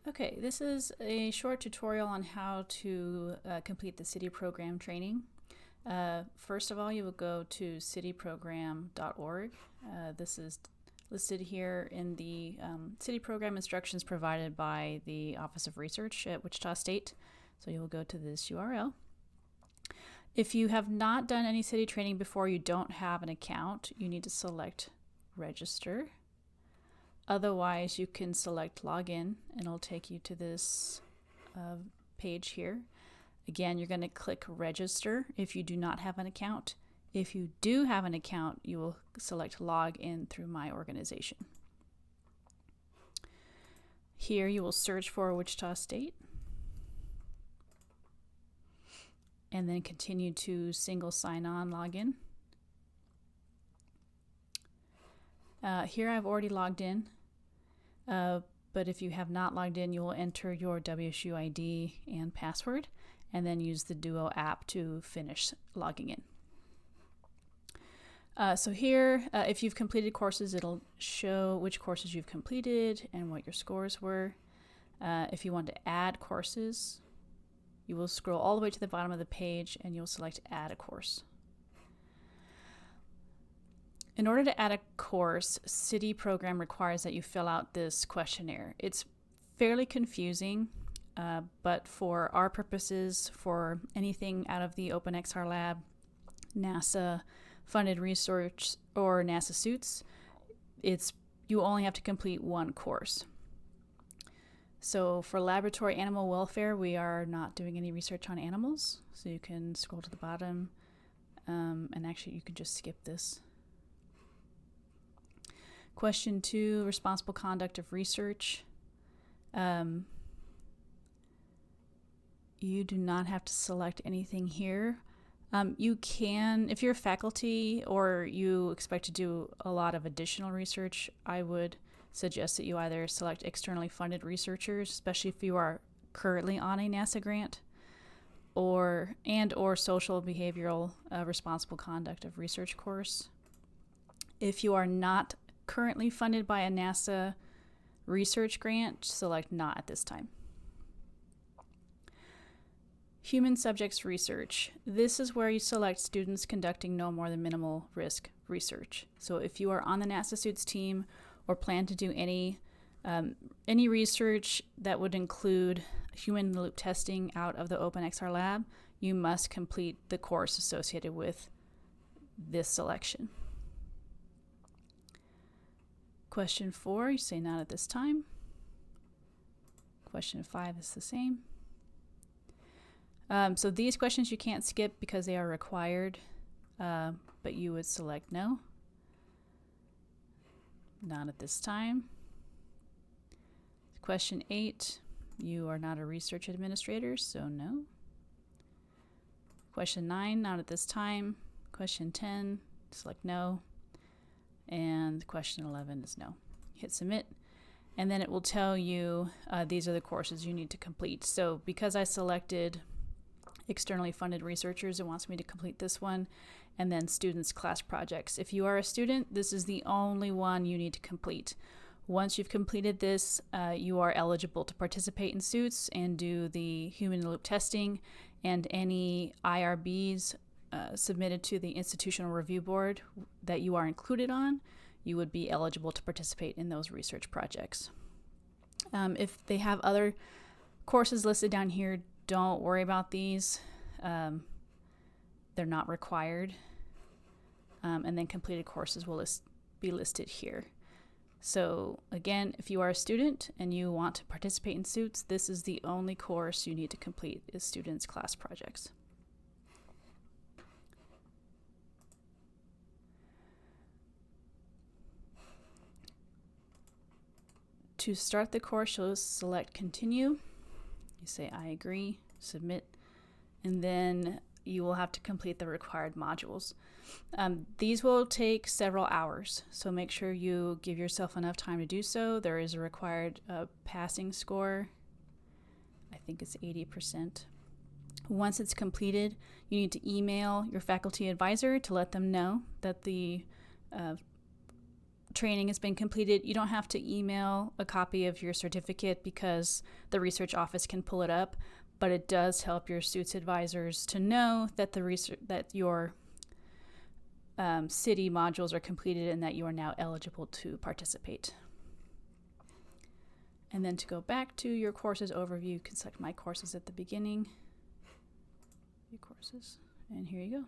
Okay, this is a short tutorial on how to complete the Citi program training. First of all, you will go to citiprogram.org. This is listed here in the Citi program instructions provided by the Office of Research at Wichita State. So you will go to this URL. If you have not done any Citi training before, you don't have an account, you need to select register. Otherwise, you can select login and it'll take you to this page here. Again, you're going to click register if you do not have an account. If you do have an account, you will select log in through my organization. Here you will search for Wichita State and then continue to single sign-on login. Here I've already logged in. But if you have not logged in, you will enter your WSU ID and password and then use the Duo app to finish logging in. So here, if you've completed courses, it'll show which courses you've completed and what your scores were. If you want to add courses, you will scroll all the way to the bottom of the page and you'll select Add a Course. In order to add a course, Citi program requires that you fill out this questionnaire. It's fairly confusing, but for our purposes, for anything out of the OpenXR Lab, NASA funded research, or NASA suits, you only have to complete one course. So for laboratory animal welfare, we are not doing any research on animals. So you can scroll to the bottom, and actually you could just skip this. Question 2, responsible conduct of research. You do not have to select anything here. You can, if you're faculty or you expect to do a lot of additional research, I would suggest that you either select externally funded researchers, especially if you are currently on a NASA grant, or social behavioral responsible conduct of research course. If you are not currently funded by a NASA research grant, select not at this time. Human subjects research. This is where you select students conducting no more than minimal risk research. So if you are on the NASA suits team or plan to do any research that would include human loop testing out of the OpenXR Lab, you must complete the course associated with this selection. Question 4, you say not at this time. Question 5 is the same. So these questions you can't skip because they are required, but you would select no. Not at this time. Question 8, you are not a research administrator, so no. Question 9, not at this time. Question 10, select no. And question 11 is no. Hit submit, and then it will tell you these are the courses you need to complete. So because I selected externally funded researchers, it wants me to complete this one, and then students class projects. If you are a student, this is the only one you need to complete. Once you've completed this, you are eligible to participate in suits and do the human loop testing and any IRBs submitted to the Institutional Review Board that you are included on. You would be eligible to participate in those research projects. If they have other courses listed down here, don't worry about these. They're not required. And then completed courses will be listed here. So again, if you are a student and you want to participate in suits, this is the only course you need to complete is students class projects. To start the course, you'll select continue. You say I agree, submit, and then you will have to complete the required modules. These will take several hours, so make sure you give yourself enough time to do so. There is a required passing score. I think it's 80%. Once it's completed, you need to email your faculty advisor to let them know that the training has been completed. You don't have to email a copy of your certificate because the research office can pull it up, but it does help your suits advisors to know that your Citi modules are completed and that you are now eligible to participate. And then to go back to your courses overview, you can select My Courses at the beginning. Your courses, and here you go.